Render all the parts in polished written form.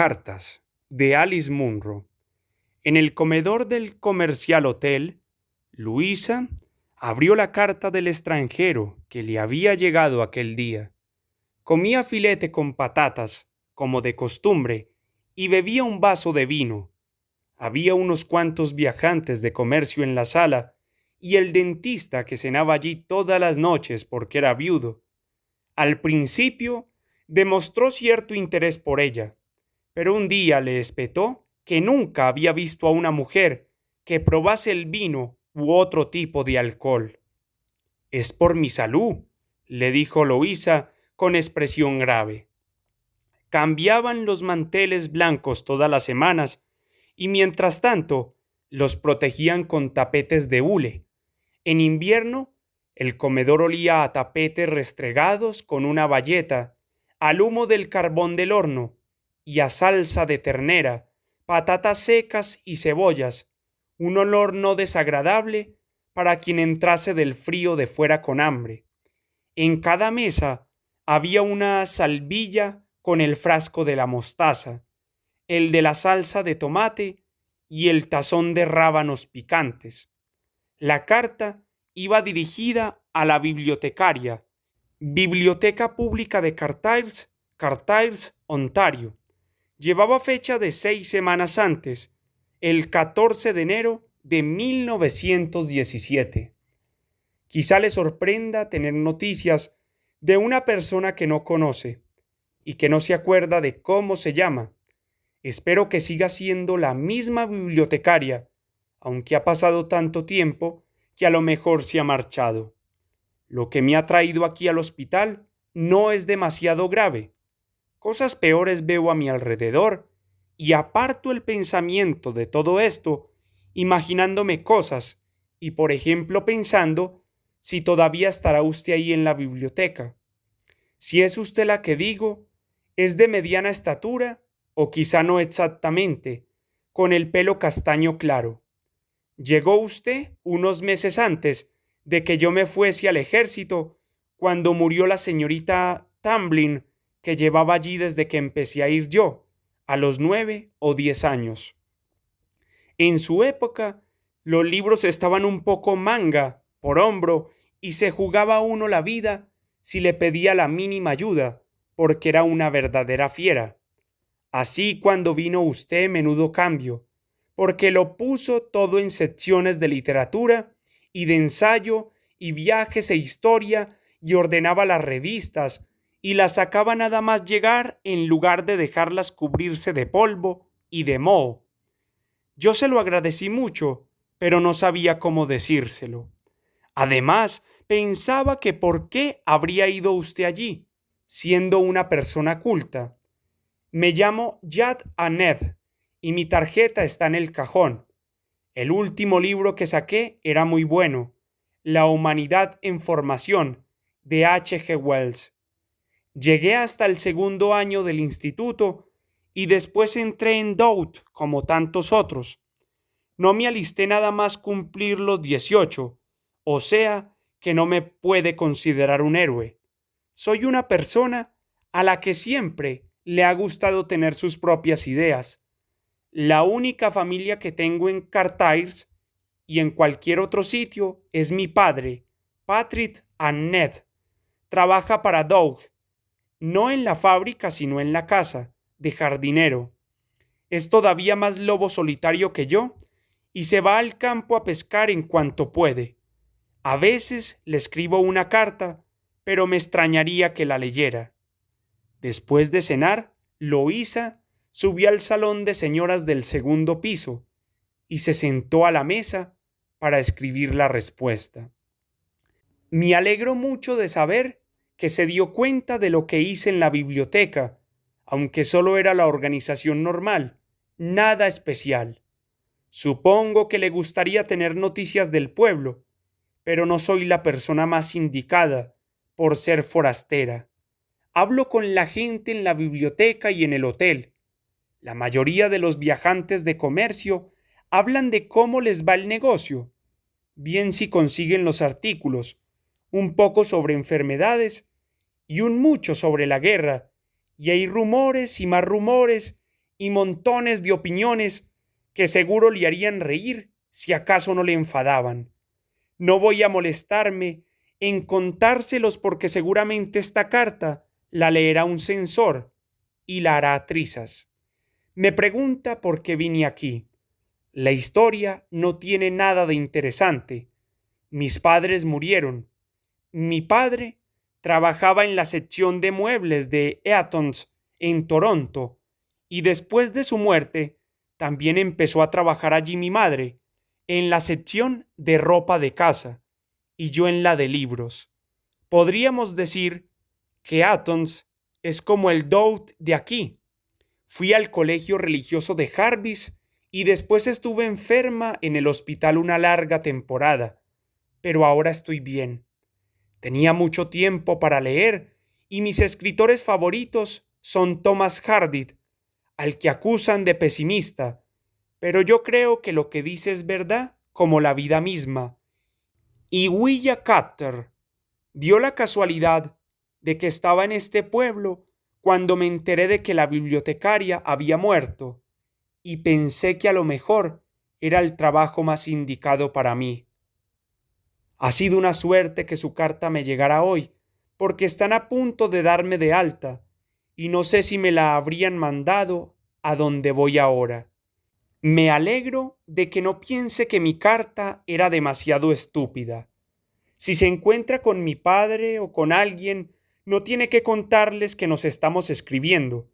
Cartas de Alice Munro. En el comedor del Comercial Hotel, Luisa abrió la carta del extranjero que le había llegado aquel día. Comía filete con patatas, como de costumbre, y bebía un vaso de vino. Había unos cuantos viajantes de comercio en la sala, y el dentista que cenaba allí todas las noches porque era viudo. Al principio demostró cierto interés por ella, pero un día le espetó que nunca había visto a una mujer que probase el vino u otro tipo de alcohol. «Es por mi salud», le dijo Luisa con expresión grave. Cambiaban los manteles blancos todas las semanas y mientras tanto los protegían con tapetes de hule. En invierno el comedor olía a tapetes restregados con una bayeta, al humo del carbón del horno y a salsa de ternera, patatas secas y cebollas, un olor no desagradable para quien entrase del frío de fuera con hambre. En cada mesa había una salvilla con el frasco de la mostaza, el de la salsa de tomate y el tazón de rábanos picantes. La carta iba dirigida a la bibliotecaria, Biblioteca Pública de Cartiers, Cartiers, Ontario. Llevaba fecha de 6 semanas antes, el 14 de enero de 1917. Quizá le sorprenda tener noticias de una persona que no conoce y que no se acuerda de cómo se llama. Espero que siga siendo la misma bibliotecaria, aunque ha pasado tanto tiempo que a lo mejor se ha marchado. Lo que me ha traído aquí al hospital no es demasiado grave. Cosas peores veo a mi alrededor y aparto el pensamiento de todo esto, imaginándome cosas y, por ejemplo, pensando si todavía estará usted ahí en la biblioteca. Si es usted la que digo, es de mediana estatura o quizá no exactamente, con el pelo castaño claro. Llegó usted unos meses antes de que yo me fuese al ejército, cuando murió la señorita Tamblyn, que llevaba allí desde que empecé a ir yo, a los 9 o 10 años. En su época, los libros estaban un poco manga por hombro y se jugaba uno la vida si le pedía la mínima ayuda, porque era una verdadera fiera. Así cuando vino usted, menudo cambio, porque lo puso todo en secciones de literatura y de ensayo y viajes e historia y ordenaba las revistas y las sacaba nada más llegar en lugar de dejarlas cubrirse de polvo y de moho. Yo se lo agradecí mucho, pero no sabía cómo decírselo. Además, pensaba que por qué habría ido usted allí, siendo una persona culta. Me llamo Yad Aned y mi tarjeta está en el cajón. El último libro que saqué era muy bueno, La humanidad en formación, de H.G. Wells. Llegué hasta el segundo año del instituto y después entré en Doubt como tantos otros. No me alisté nada más cumplir los 18, o sea que no me puede considerar un héroe. Soy una persona a la que siempre le ha gustado tener sus propias ideas. La única familia que tengo en Cartiers y en cualquier otro sitio es mi padre, Patrick Annett. Trabaja para Doug, no en la fábrica sino en la casa, de jardinero. Es todavía más lobo solitario que yo y se va al campo a pescar en cuanto puede. A veces le escribo una carta, pero me extrañaría que la leyera. Después de cenar, Loísa subió al salón de señoras del segundo piso y se sentó a la mesa para escribir la respuesta. Me alegro mucho de saber que se dio cuenta de lo que hice en la biblioteca, aunque solo era la organización normal, nada especial. Supongo que le gustaría tener noticias del pueblo, pero no soy la persona más indicada por ser forastera. Hablo con la gente en la biblioteca y en el hotel. La mayoría de los viajantes de comercio hablan de cómo les va el negocio, bien si consiguen los artículos, un poco sobre enfermedades y un mucho sobre la guerra, y hay rumores y más rumores y montones de opiniones que seguro le harían reír si acaso no le enfadaban. No voy a molestarme en contárselos porque seguramente esta carta la leerá un censor y la hará trizas. Me pregunta por qué vine aquí. La historia no tiene nada de interesante. Mis padres murieron. Mi padre trabajaba en la sección de muebles de Eaton's en Toronto y después de su muerte también empezó a trabajar allí mi madre en la sección de ropa de casa y yo en la de libros. Podríamos decir que Eaton's es como el Dout de aquí. Fui al colegio religioso de Jarvis y después estuve enferma en el hospital una larga temporada, pero ahora estoy bien. Tenía mucho tiempo para leer y mis escritores favoritos son Thomas Hardy, al que acusan de pesimista, pero yo creo que lo que dice es verdad como la vida misma. Y Willa Cather. Dio la casualidad de que estaba en este pueblo cuando me enteré de que la bibliotecaria había muerto y pensé que a lo mejor era el trabajo más indicado para mí. Ha sido una suerte que su carta me llegara hoy, porque están a punto de darme de alta y no sé si me la habrían mandado a donde voy ahora. Me alegro de que no piense que mi carta era demasiado estúpida. Si se encuentra con mi padre o con alguien, no tiene que contarles que nos estamos escribiendo.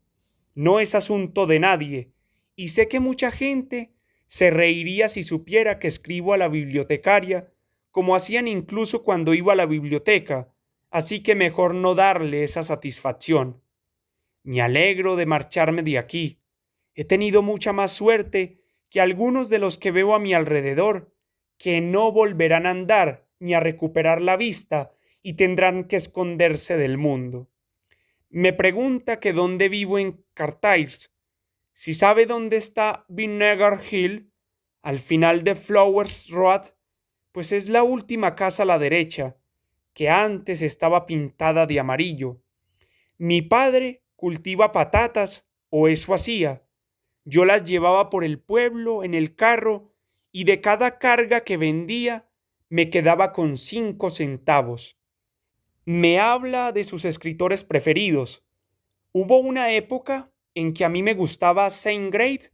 No es asunto de nadie, y sé que mucha gente se reiría si supiera que escribo a la bibliotecaria, como hacían incluso cuando iba a la biblioteca, así que mejor no darle esa satisfacción. Me alegro de marcharme de aquí. He tenido mucha más suerte que algunos de los que veo a mi alrededor, que no volverán a andar ni a recuperar la vista y tendrán que esconderse del mundo. Me pregunta que dónde vivo en Cartires. Si sabe dónde está Vinegar Hill, al final de Flowers Road, pues es la última casa a la derecha, que antes estaba pintada de amarillo. Mi padre cultiva patatas, o eso hacía. Yo las llevaba por el pueblo en el carro y de cada carga que vendía me quedaba con 5 centavos. Me habla de sus escritores preferidos. Hubo una época en que a mí me gustaba Saint Great,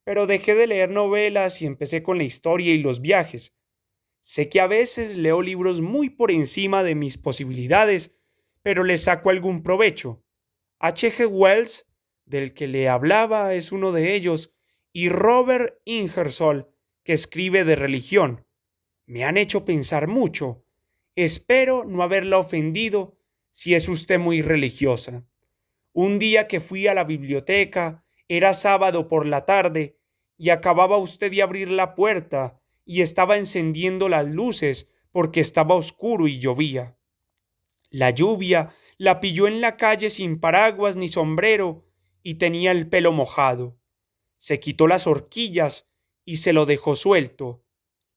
pero dejé de leer novelas y empecé con la historia y los viajes. Sé que a veces leo libros muy por encima de mis posibilidades, pero les saco algún provecho. H. G. Wells, del que le hablaba, es uno de ellos, y Robert Ingersoll, que escribe de religión. Me han hecho pensar mucho. Espero no haberla ofendido si es usted muy religiosa. Un día que fui a la biblioteca, era sábado por la tarde, y acababa usted de abrir la puerta y estaba encendiendo las luces porque estaba oscuro y llovía. La lluvia la pilló en la calle sin paraguas ni sombrero y tenía el pelo mojado. Se quitó las horquillas y se lo dejó suelto.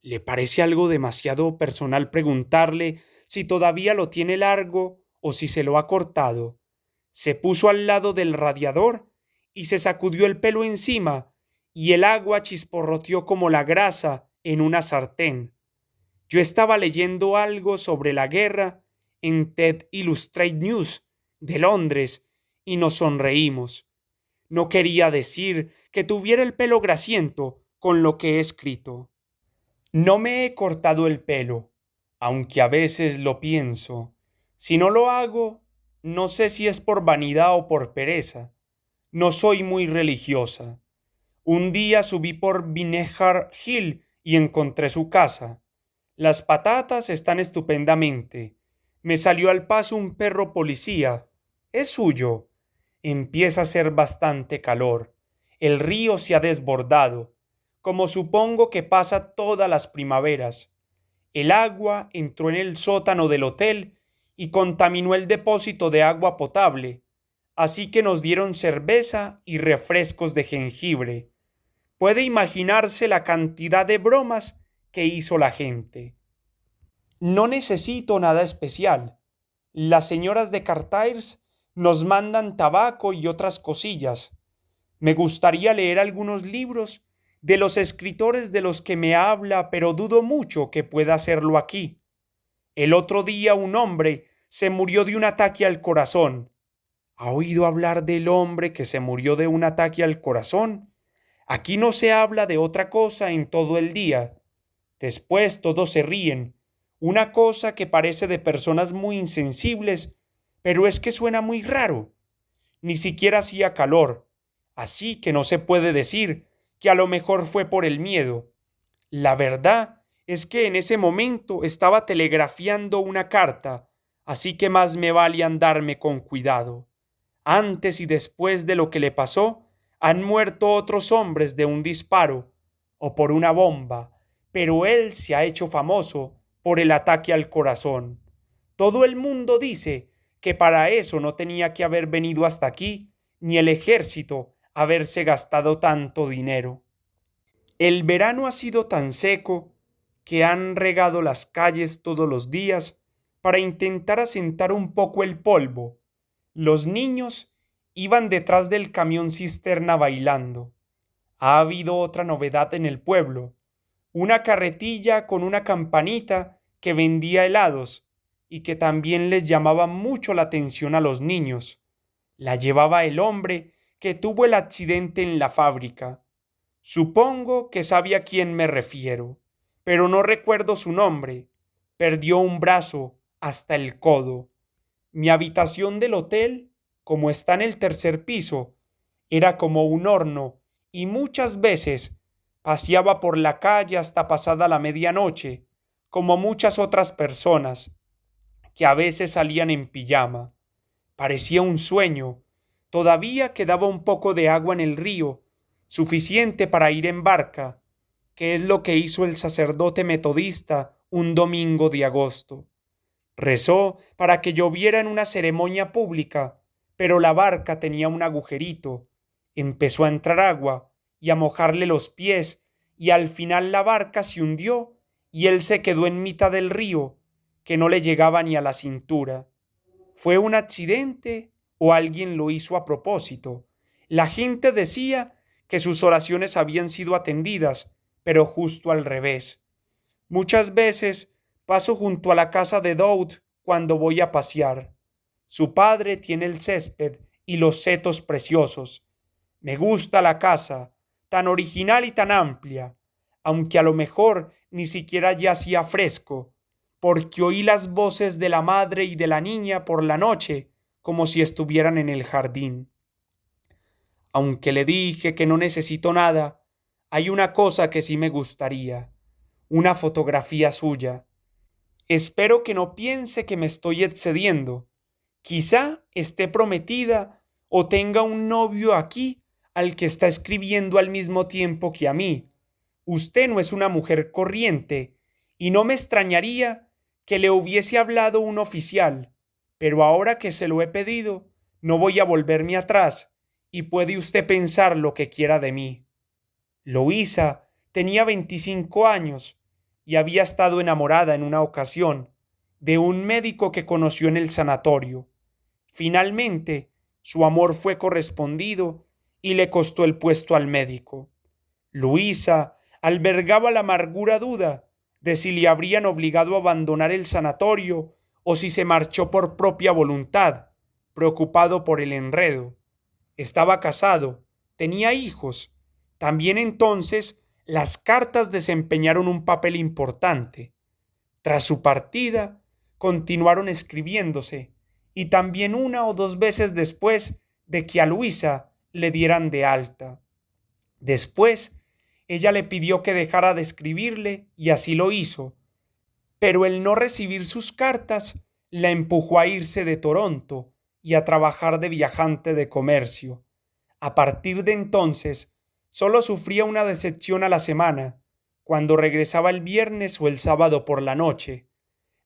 ¿Le parece algo demasiado personal preguntarle si todavía lo tiene largo o si se lo ha cortado? Se puso al lado del radiador y se sacudió el pelo encima y el agua chisporroteó como la grasa en una sartén. Yo estaba leyendo algo sobre la guerra en TED Illustrated News de Londres y nos sonreímos. No quería decir que tuviera el pelo grasiento con lo que he escrito. No me he cortado el pelo, aunque a veces lo pienso. Si no lo hago, no sé si es por vanidad o por pereza. No soy muy religiosa. Un día subí por Vinegar Hill y encontré su casa. Las patatas están estupendamente. Me salió al paso un perro policía. Es suyo. Empieza a hacer bastante calor. El río se ha desbordado, como supongo que pasa todas las primaveras. El agua entró en el sótano del hotel y contaminó el depósito de agua potable, así que nos dieron cerveza y refrescos de jengibre. Puede imaginarse la cantidad de bromas que hizo la gente. No necesito nada especial. Las señoras de Cartires nos mandan tabaco y otras cosillas. Me gustaría leer algunos libros de los escritores de los que me habla, pero dudo mucho que pueda hacerlo aquí. El otro día un hombre se murió de un ataque al corazón. ¿Ha oído hablar del hombre que se murió de un ataque al corazón? Aquí no se habla de otra cosa en todo el día. Después todos se ríen. Una cosa que parece de personas muy insensibles, pero es que suena muy raro. Ni siquiera hacía calor, así que no se puede decir que a lo mejor fue por el miedo. La verdad es que en ese momento estaba telegrafiando una carta, así que más me vale andarme con cuidado. Antes y después de lo que le pasó, han muerto otros hombres de un disparo o por una bomba, pero él se ha hecho famoso por el ataque al corazón. Todo el mundo dice que para eso no tenía que haber venido hasta aquí, ni el ejército haberse gastado tanto dinero. El verano ha sido tan seco que han regado las calles todos los días para intentar asentar un poco el polvo. Los niños iban detrás del camión cisterna bailando. Ha habido otra novedad en el pueblo, una carretilla con una campanita que vendía helados y que también les llamaba mucho la atención a los niños. La llevaba el hombre que tuvo el accidente en la fábrica. Supongo que sabe a quién me refiero, pero no recuerdo su nombre. Perdió un brazo hasta el codo. Mi habitación del hotel, como está en el tercer piso, era como un horno y muchas veces paseaba por la calle hasta pasada la medianoche, como muchas otras personas, que a veces salían en pijama. Parecía un sueño. Todavía quedaba un poco de agua en el río, suficiente para ir en barca, que es lo que hizo el sacerdote metodista un domingo de agosto. Rezó para que lloviera en una ceremonia pública, pero la barca tenía un agujerito. Empezó a entrar agua y a mojarle los pies, y al final la barca se hundió y él se quedó en mitad del río, que no le llegaba ni a la cintura. ¿Fue un accidente o alguien lo hizo a propósito? La gente decía que sus oraciones habían sido atendidas, pero justo al revés. Muchas veces paso junto a la casa de Dowd cuando voy a pasear. Su padre tiene el césped y los setos preciosos. Me gusta la casa, tan original y tan amplia, aunque a lo mejor ni siquiera ya hacía fresco, porque oí las voces de la madre y de la niña por la noche como si estuvieran en el jardín. Aunque le dije que no necesito nada, hay una cosa que sí me gustaría, una fotografía suya. Espero que no piense que me estoy excediendo. Quizá esté prometida o tenga un novio aquí al que está escribiendo al mismo tiempo que a mí. Usted no es una mujer corriente y no me extrañaría que le hubiese hablado un oficial, pero ahora que se lo he pedido, no voy a volverme atrás y puede usted pensar lo que quiera de mí. Luisa tenía 25 años y había estado enamorada en una ocasión de un médico que conoció en el sanatorio. Finalmente, su amor fue correspondido y le costó el puesto al médico. Luisa albergaba la amargura duda de si le habrían obligado a abandonar el sanatorio o si se marchó por propia voluntad, preocupado por el enredo. Estaba casado, tenía hijos. También entonces las cartas desempeñaron un papel importante. Tras su partida, continuaron escribiéndose, y también una o dos veces después de que a Luisa le dieran de alta. Después, ella le pidió que dejara de escribirle y así lo hizo, pero el no recibir sus cartas la empujó a irse de Toronto y a trabajar de viajante de comercio. A partir de entonces, solo sufría una decepción a la semana, cuando regresaba el viernes o el sábado por la noche.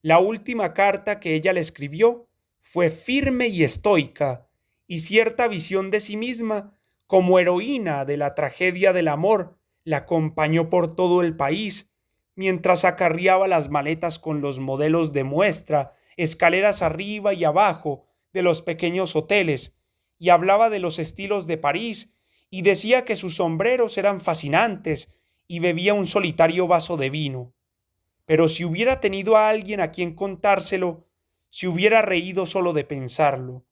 La última carta que ella le escribió fue firme y estoica, y cierta visión de sí misma como heroína de la tragedia del amor la acompañó por todo el país, mientras acarreaba las maletas con los modelos de muestra, escaleras arriba y abajo de los pequeños hoteles, y hablaba de los estilos de París y decía que sus sombreros eran fascinantes y bebía un solitario vaso de vino. Pero si hubiera tenido a alguien a quien contárselo, se hubiera reído solo de pensarlo.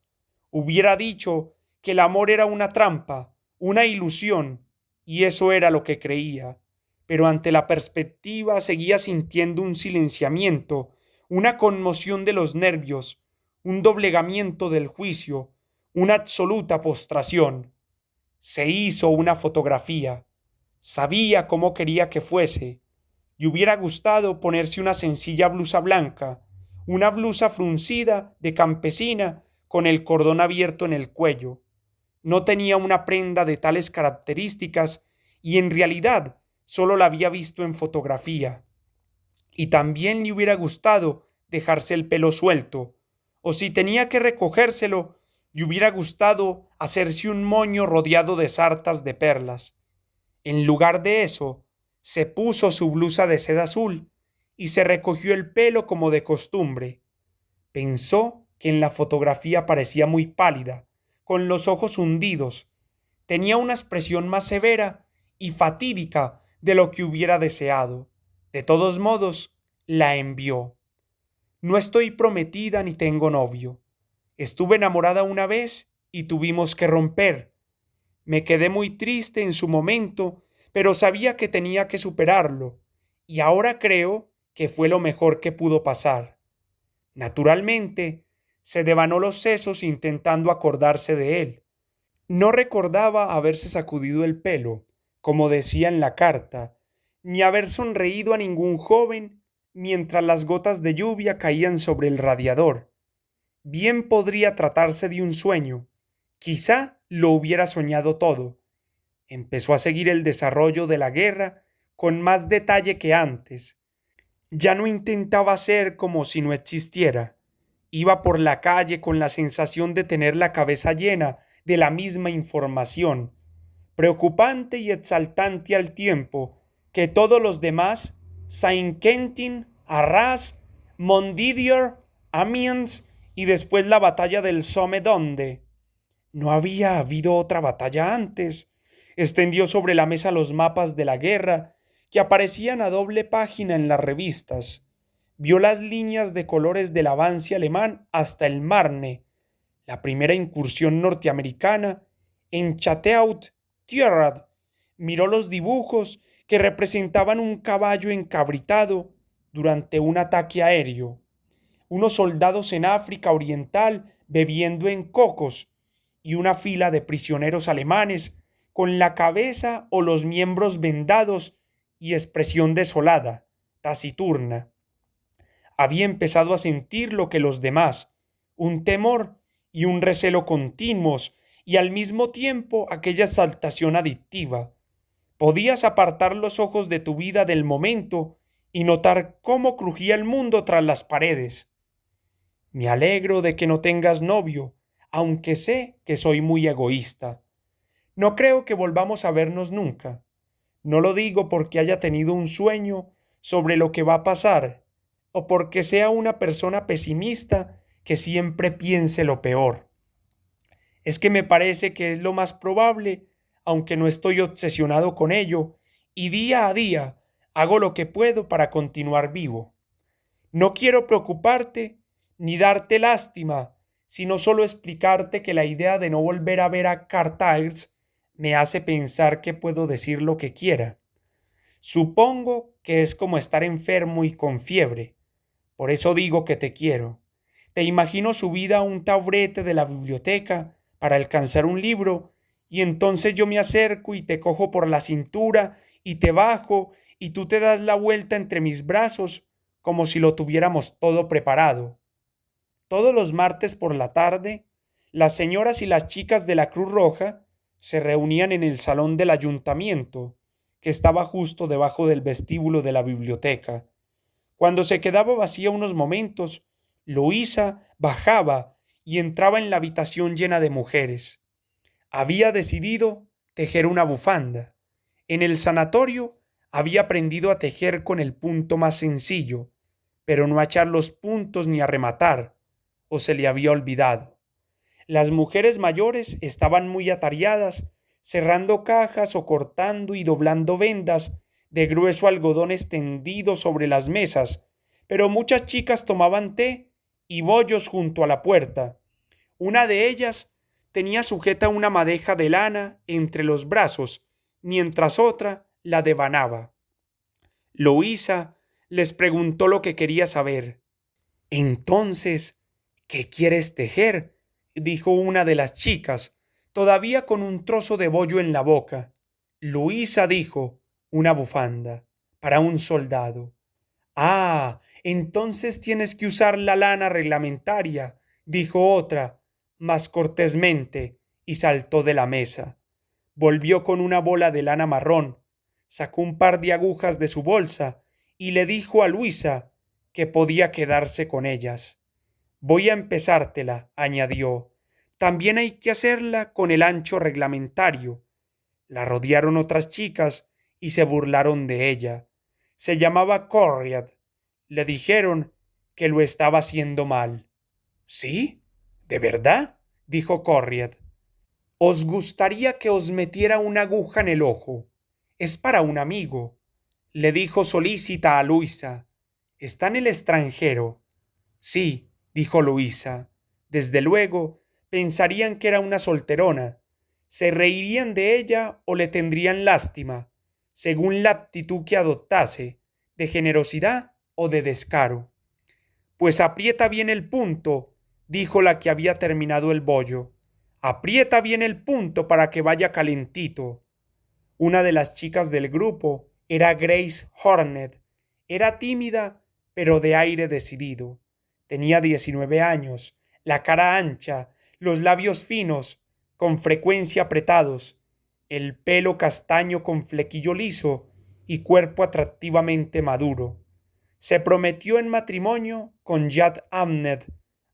Hubiera dicho que el amor era una trampa, una ilusión, y eso era lo que creía. Pero ante la perspectiva seguía sintiendo un silenciamiento, una conmoción de los nervios, un doblegamiento del juicio, una absoluta postración. Se hizo una fotografía. Sabía cómo quería que fuese. Le hubiera gustado ponerse una sencilla blusa blanca, una blusa fruncida de campesina con el cordón abierto en el cuello. No tenía una prenda de tales características y en realidad solo la había visto en fotografía. Y también le hubiera gustado dejarse el pelo suelto, o si tenía que recogérselo, le hubiera gustado hacerse un moño rodeado de sartas de perlas. En lugar de eso, se puso su blusa de seda azul y se recogió el pelo como de costumbre. Pensó que en la fotografía parecía muy pálida, con los ojos hundidos. Tenía una expresión más severa y fatídica de lo que hubiera deseado. De todos modos, la envió. No estoy prometida ni tengo novio. Estuve enamorada una vez y tuvimos que romper. Me quedé muy triste en su momento, pero sabía que tenía que superarlo, y ahora creo que fue lo mejor que pudo pasar. Naturalmente, se devanó los sesos intentando acordarse de él. No recordaba haberse sacudido el pelo, como decía en la carta, ni haber sonreído a ningún joven mientras las gotas de lluvia caían sobre el radiador. Bien podría tratarse de un sueño. Quizá lo hubiera soñado todo. Empezó a seguir el desarrollo de la guerra con más detalle que antes. Ya no intentaba ser como si no existiera. Iba por la calle con la sensación de tener la cabeza llena de la misma información, preocupante y exaltante al tiempo que todos los demás, Saint-Quentin, Arras, Montdidier, Amiens y después la batalla del Somme donde no había habido otra batalla antes. Extendió sobre la mesa los mapas de la guerra que aparecían a doble página en las revistas. Vio las líneas de colores del avance alemán hasta el Marne, la primera incursión norteamericana en Chateau-Thierry. Miró los dibujos que representaban un caballo encabritado durante un ataque aéreo, unos soldados en África Oriental bebiendo en cocos y una fila de prisioneros alemanes con la cabeza o los miembros vendados y expresión desolada, taciturna. Había empezado a sentir lo que los demás, un temor y un recelo continuos y al mismo tiempo aquella exaltación adictiva. Podías apartar los ojos de tu vida del momento y notar cómo crujía el mundo tras las paredes. Me alegro de que no tengas novio, aunque sé que soy muy egoísta. No creo que volvamos a vernos nunca. No lo digo porque haya tenido un sueño sobre lo que va a pasar, o porque sea una persona pesimista que siempre piense lo peor. Es que me parece que es lo más probable, aunque no estoy obsesionado con ello, y día a día hago lo que puedo para continuar vivo. No quiero preocuparte ni darte lástima, sino solo explicarte que la idea de no volver a ver a Cartiers me hace pensar que puedo decir lo que quiera. Supongo que es como estar enfermo y con fiebre. Por eso digo que te quiero. Te imagino subida a un taburete de la biblioteca para alcanzar un libro, y entonces yo me acerco y te cojo por la cintura y te bajo, y tú te das la vuelta entre mis brazos como si lo tuviéramos todo preparado. Todos los martes por la tarde, las señoras y las chicas de la Cruz Roja se reunían en el salón del ayuntamiento, que estaba justo debajo del vestíbulo de la biblioteca. Cuando se quedaba vacía unos momentos, Luisa bajaba y entraba en la habitación llena de mujeres. Había decidido tejer una bufanda. En el sanatorio había aprendido a tejer con el punto más sencillo, pero no a echar los puntos ni a rematar, o se le había olvidado. Las mujeres mayores estaban muy atareadas cerrando cajas o cortando y doblando vendas de grueso algodón extendido sobre las mesas, pero muchas chicas tomaban té y bollos junto a la puerta. Una de ellas tenía sujeta una madeja de lana entre los brazos, mientras otra la devanaba. Luisa les preguntó lo que quería saber. Entonces, ¿qué quieres tejer? Dijo una de las chicas, todavía con un trozo de bollo en la boca. Luisa dijo, una bufanda, para un soldado. Ah, entonces tienes que usar la lana reglamentaria, dijo otra, más cortésmente, y saltó de la mesa. Volvió con una bola de lana marrón, sacó un par de agujas de su bolsa y le dijo a Luisa que podía quedarse con ellas. Voy a empezártela, añadió. También hay que hacerla con el ancho reglamentario. La rodearon otras chicas y se burlaron de ella. Se llamaba Corriad. Le dijeron que lo estaba haciendo mal. ¿Sí? ¿De verdad? Dijo Corriad. ¿Os gustaría que os metiera una aguja en el ojo? Es para un amigo, le dijo solícita a Luisa. ¿Está en el extranjero? Sí, dijo Luisa. Desde luego, pensarían que era una solterona. Se reirían de ella o le tendrían lástima, según la actitud que adoptase, de generosidad o de descaro. Pues aprieta bien el punto, dijo la que había terminado el bollo. Aprieta bien el punto para que vaya calentito. Una de las chicas del grupo era Grace Hornet. Era tímida, pero de aire decidido. Tenía 19 años, la cara ancha, los labios finos, con frecuencia apretados, el pelo castaño con flequillo liso y cuerpo atractivamente maduro. Se prometió en matrimonio con Jad Amned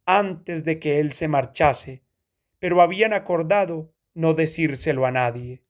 antes de que él se marchase, pero habían acordado no decírselo a nadie.